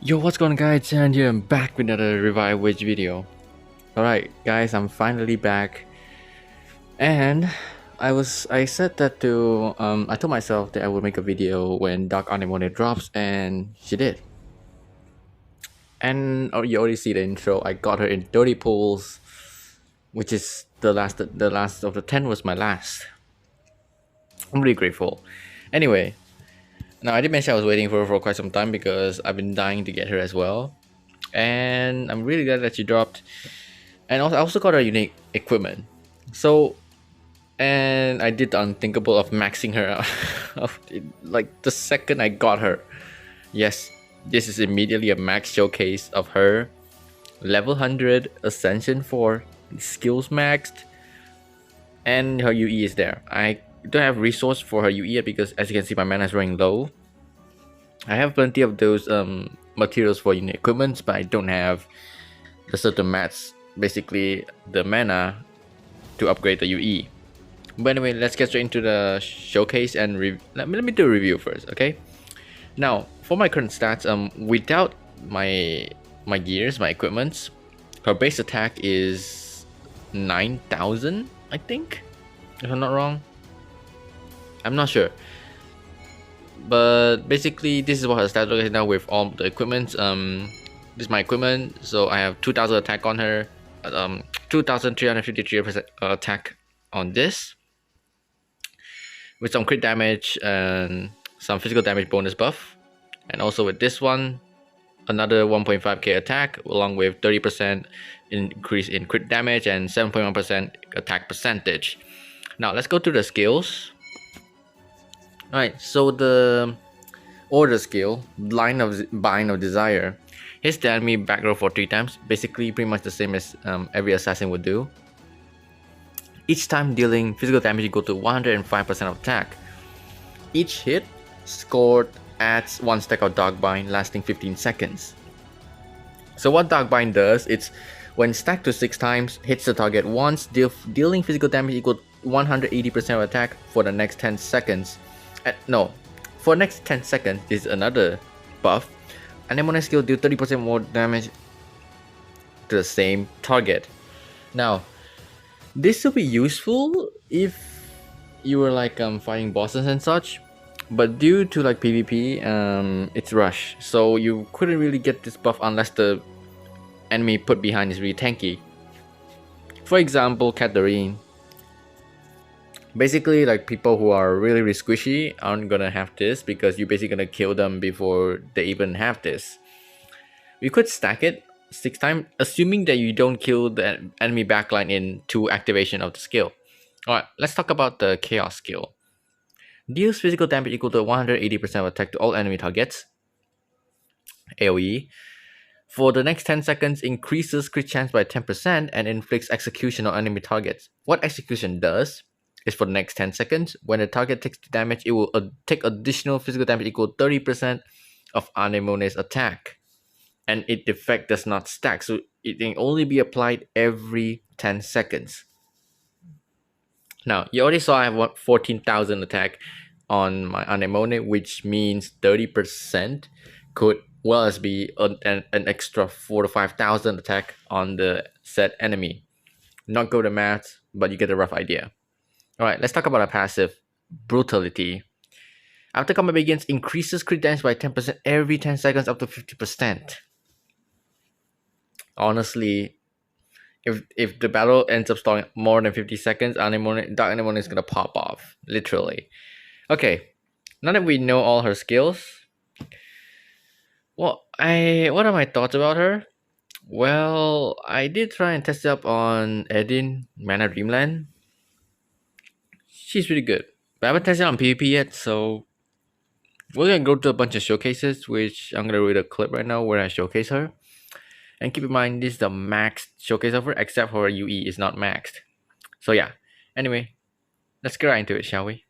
Yo, what's going on, guys? And here I'm back with another Revive Witch video. Alright guys, I'm finally back. And I said that to I told myself that I would make a video when Dark Anemone drops, and she did. And you already see the intro. I got her in 30 pulls, which is the last of the 10 was my last. I'm really grateful. Anyway, now I did mention I was waiting for her for quite some time because I've been dying to get her as well, and I'm really glad that she dropped. And I also got her unique equipment. So, and I did the unthinkable of maxing her out. Like the second I got her. Yes, this is immediately a max showcase of her. Level 100, Ascension 4, skills maxed, and her UE is there. I don't have resource for her UE yet because, as you can see, my mana is running low. I have plenty of those materials for unique equipments, but I don't have the certain mats, basically the mana, to upgrade the UE. But anyway, let's get straight into the showcase and let me do a review first, okay? Now, for my current stats, without my gears, my equipments, her base attack is 9,000, I think, if I'm not wrong. I'm not sure, but basically this is what her stats look like now with all the equipment. This is my equipment, so I have 2,000 attack on her, 2,353% attack on this, with some crit damage and some physical damage bonus buff, and also with this one, another 1.5k attack along with 30% increase in crit damage and 7.1% attack percentage. Now let's go through the skills. Alright, so the order skill, Bind of Desire, hits the enemy back row for 3 times, basically pretty much the same as every assassin would do. Each time dealing physical damage equal to 105% of attack. Each hit scored adds 1 stack of Dark Bind lasting 15 seconds. So what Dark Bind does, it's when stacked to 6 times, hits the target once, dealing physical damage equal to 180% of attack for the next 10 seconds. For next 10 seconds is another buff. Anemone skill deal 30% more damage to the same target. Now, this will be useful if you were like fighting bosses and such, but due to like PvP, it's rush, so you couldn't really get this buff unless the enemy put behind is really tanky. For example, Catherine. Basically, like people who are really squishy aren't gonna have this because you're basically gonna kill them before they even have this. You could stack it 6 times, assuming that you don't kill the enemy backline in 2 activation of the skill. Alright, let's talk about the Chaos skill. Deals physical damage equal to 180% of attack to all enemy targets. AoE. For the next 10 seconds, increases crit chance by 10% and inflicts execution on enemy targets. What execution does is for the next 10 seconds, when the target takes damage, it will take additional physical damage equal to 30% of Anemone's attack. And its effect does not stack, so it can only be applied every 10 seconds. Now, you already saw I have 14,000 attack on my Anemone, which means 30% could well as be an extra 4,000 to 5,000 attack on the said enemy. Not go to math, but you get a rough idea. Alright, let's talk about our passive, Brutality. After combat begins, increases crit damage by 10% every 10 seconds up to 50%. Honestly, if the battle ends up stalling more than 50 seconds, Dark Anemone is gonna pop off, literally. Okay, now that we know all her skills, what are my thoughts about her? Well, I did try and test it up on Edin, Mana Dreamland. She's really good, but I haven't tested it on PvP yet, so we're gonna go to a bunch of showcases, which I'm gonna read a clip right now where I showcase her. And keep in mind, this is the maxed showcase of her, except for her UE is not maxed. So yeah, anyway, let's get right into it, shall we?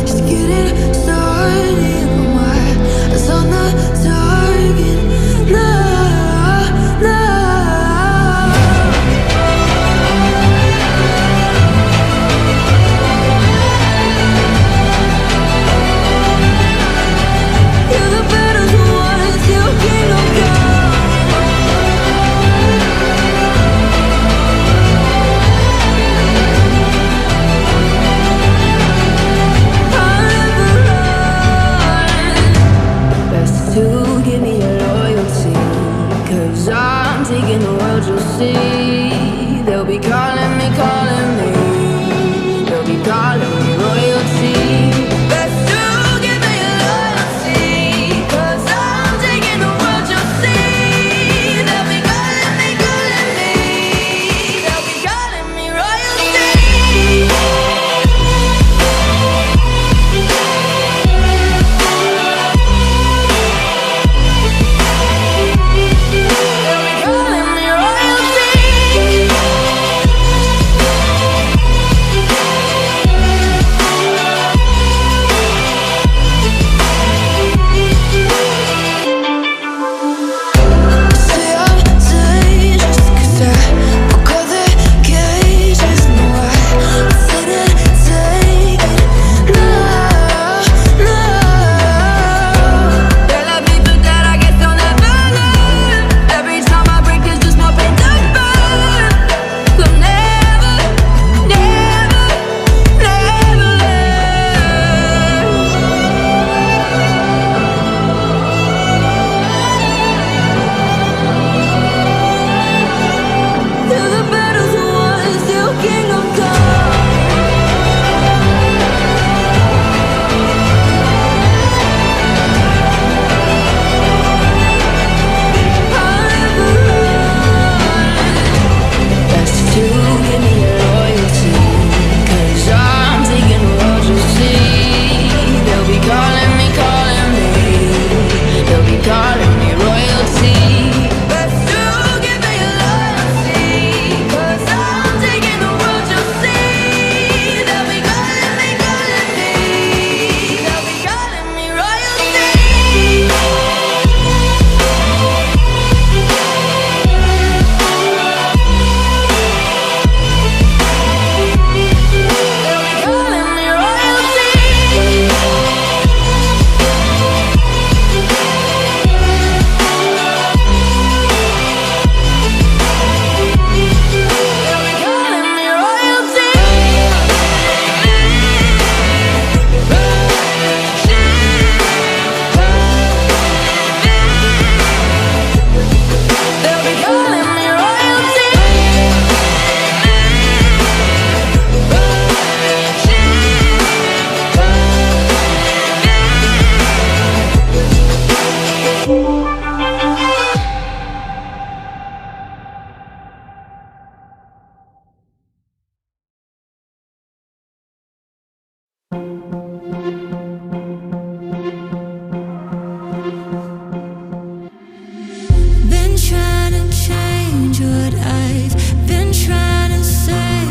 Just getting started, but my eyes on the dark. 'Cause I'm taking the world, you'll see. They'll be calling me, calling me. They'll be calling me royalty. Best to give me your loyalty. 'Cause I'm taking the world, you'll see. They'll be calling me, calling me. They'll be calling me royalty. Been trying to change what I've been trying to say.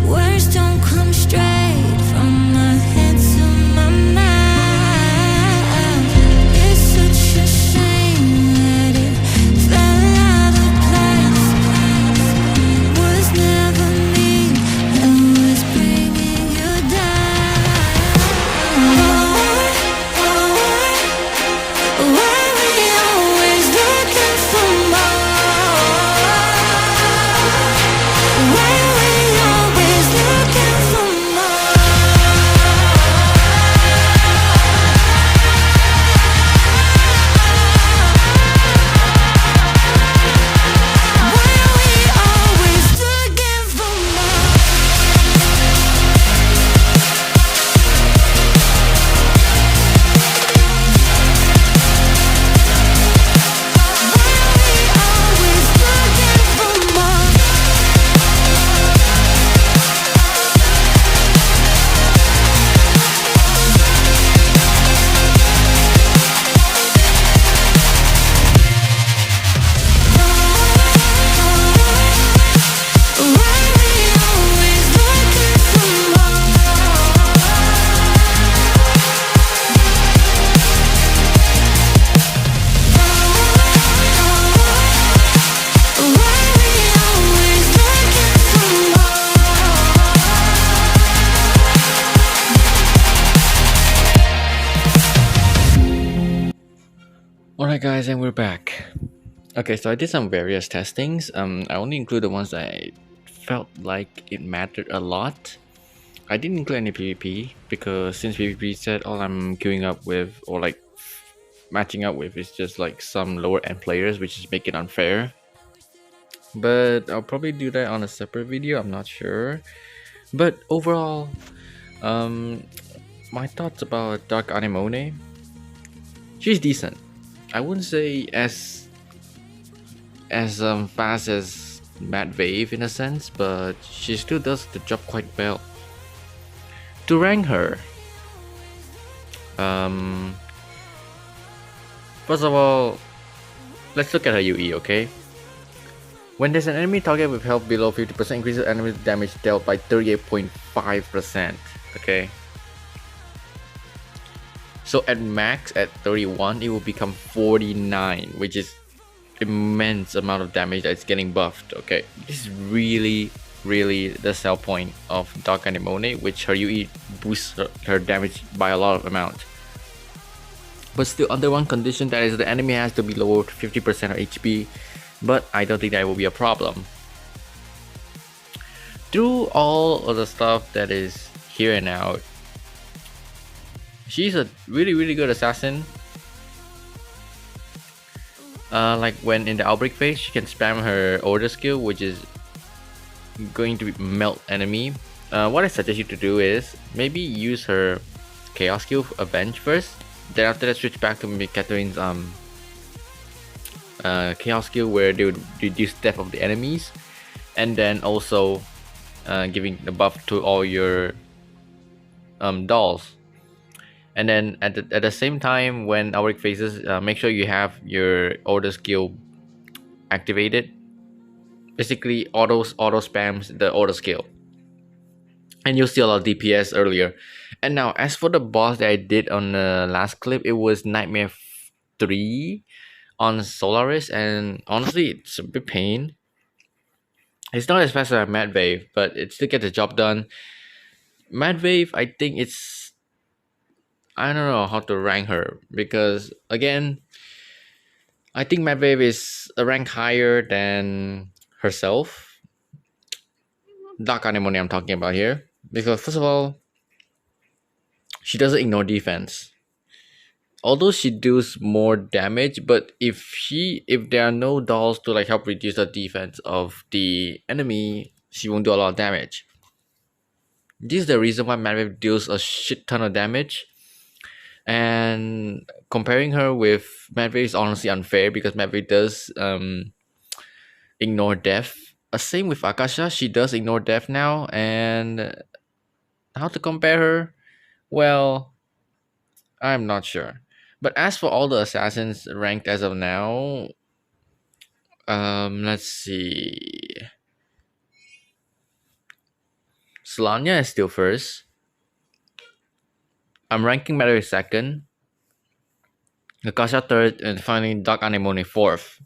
Words don't come straight from my head to my mouth. It's such a shame that it fell out of place. Was never me that was bringing you down. Why we always looking for more? Why we always looking for more? Why we always looking for more? Always looking for more. Why we always looking for more? Why we always looking for more? Alright guys, and we're back. Okay, so I did some various testings. I only include the ones that I felt like it mattered a lot. I didn't include any PvP because since PvP said all I'm queuing up with, or like matching up with is just like some lower end players, which is make it unfair. But I'll probably do that on a separate video, I'm not sure. But overall, my thoughts about Dark Anemone. She's decent. I wouldn't say as fast as Mad Wave in a sense, but she still does the job quite well. To rank her, first of all, let's look at her UE, okay? When there's an enemy target with health below 50%, increases enemy damage dealt by 38.5%, okay? So at max, at 31, it will become 49, which is immense amount of damage that's getting buffed, okay? This is really the sell point of Dark Anemone, which her UE boosts her damage by a lot of amount. But still, under one condition, that is the enemy has to be lower to 50% of HP, but I don't think that will be a problem. Through all of the stuff that is here and out, she's a really good assassin. Like when in the outbreak phase, she can spam her order skill, which is going to melt enemy. What I suggest you to do is maybe use her chaos skill Avenge first, then after that switch back to Catherine's chaos skill, where they would reduce death of the enemies, and then also giving the buff to all your dolls. And then at the same time, when outbreak phases, make sure you have your order skill activated. Basically auto spams the order skill, and you'll see a lot of DPS earlier. And now, as for the boss that I did on the last clip, it was Nightmare 3 on Solaris, and honestly, it's a big pain. It's not as fast as Mad Wave, but it still gets the job done. Mad Wave, I think I don't know how to rank her, because again, I think Mad Wave is a rank higher than herself. Dark Anemone I'm talking about here, because first of all, she doesn't ignore defense. Although she does more damage, but if there are no dolls to like help reduce the defense of the enemy, she won't do a lot of damage. This is the reason why Mad Wave deals a shit ton of damage. And comparing her with Mad Wave is honestly unfair, because Mad Wave does ignore death. Same with Akasha, she does ignore death now. And how to compare her? Well, I'm not sure. But as for all the assassins ranked as of now, let's see. Solania is still first. I'm ranking Mad Wave second, Akasha third, and finally Dark Anemone fourth.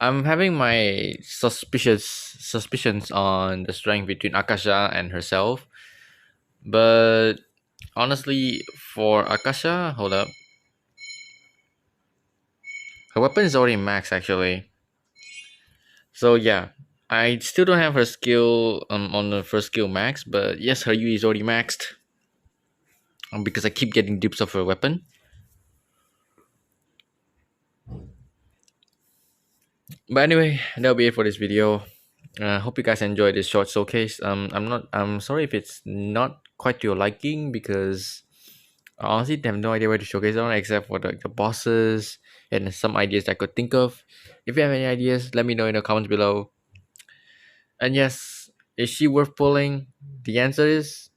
I'm having my suspicions on the strength between Akasha and herself, but honestly, for Akasha, hold up, her weapon is already max actually. So yeah, I still don't have her skill on the first skill max, but yes, her UE is already maxed, because I keep getting dupes of her weapon. But anyway, that'll be it for this video. Hope you guys enjoyed this short showcase. I'm sorry if it's not quite to your liking, because I honestly have no idea where to showcase on, except for the bosses and some ideas I could think of. If you have any ideas, let me know in the comments below. And yes, is she worth pulling? The answer is,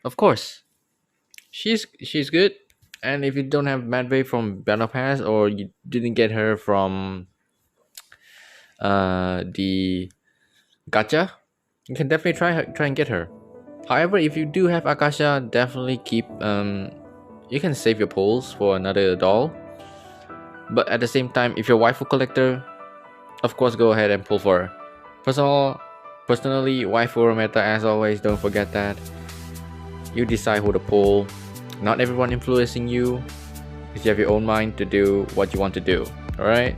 of course. She's good. And if you don't have Mad Wave from Battle Pass, or you didn't get her from the gacha, you can definitely try and get her. However, if you do have Akasha, definitely keep you can save your pulls for another doll. But at the same time, if you're a waifu collector, of course go ahead and pull for her. First of all, personally, waifu meta, as always, don't forget that. You decide who to pull. Not everyone influencing you, because you have your own mind to do what you want to do. Alright?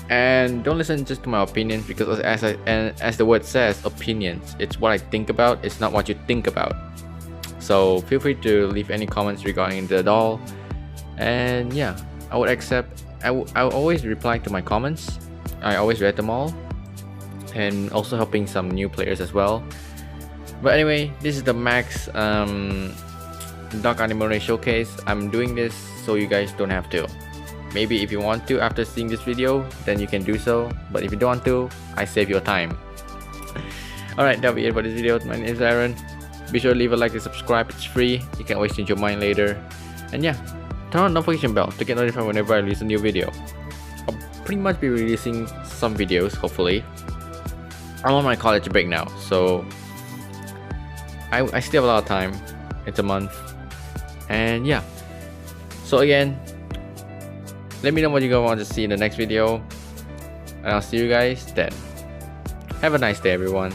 And don't listen just to my opinions, because as the word says, opinions. It's what I think about, it's not what you think about. So feel free to leave any comments regarding the doll, and yeah, I would accept. I always reply to my comments. I always read them all, and also helping some new players as well. But anyway, this is the max Dark Anemone showcase. I'm doing this so you guys don't have to. Maybe if you want to after seeing this video, then you can do so. But if you don't want to, I save your time. Alright, that'll be it for this video. My name is Aaron. Be sure to leave a like and subscribe. It's free. You can always change your mind later. And yeah, turn on the notification bell to get notified whenever I release a new video. I'll pretty much be releasing some videos, hopefully. I'm on my college break now, so I still have a lot of time. It's a month. And yeah. So again, let me know what you guys want to see in the next video. And I'll see you guys then. Have a nice day, everyone.